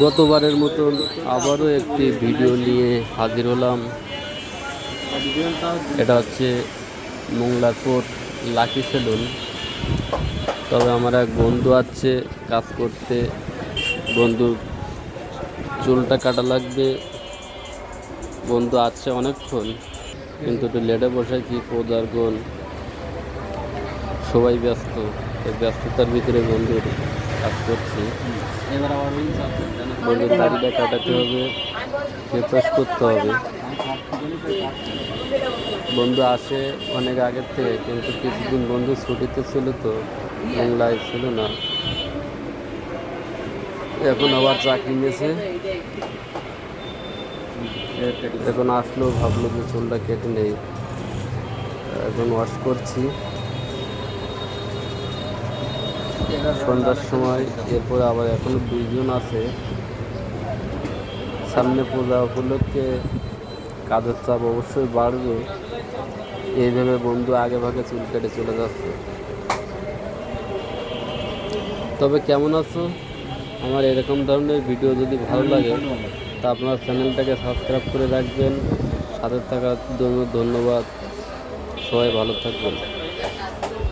গতবারের মতন আবারও একটি ভিডিও নিয়ে হাজির হলাম। এটা হচ্ছে মোংলারপুর লাকি সেলুন। তবে আমার এক বন্ধু আছে কাজ করতে, বন্ধুর চুলটা কাটা লাগবে। বন্ধু আছে অনেকক্ষণ, কিন্তু একটু লেটে বসেছি। প্রজারগণ সবাই ব্যস্ত, এই ব্যস্ততার ভিতরে বন্ধুর কাজ করছি। বন্ধুর দাড়িটা কাটাতে হবে, ফেস করতে হবে। বন্ধু আসে অনেক আগের থেকে, কিন্তু কিছুদিন বন্ধু ছুটিতে ছিল, তো বাংলায় ছিল না। এখন আবার চাকরি নিয়েছে। এখন আসলো, ভাবলো যে চুলটা কেটে নেই। এখন ওয়াশ করছি সন্ধ্যার সময়। এরপরে আবার এখনো 2 জন আছে। সামনে পূজা উপলক্ষে কাজের চাপ অবশ্যই বাড়বে। এইভাবে বন্ধু আগে ভাগে চুল কেটে চলে যাচ্ছে। তবে কেমন আছো? আমার এরকম ধরনের ভিডিও যদি ভালো লাগে তা আপনার চ্যানেলটাকে সাবস্ক্রাইব করে রাখবেন। সাথে থাকার জন্য ধন্যবাদ। সবাই ভালো থাকবেন।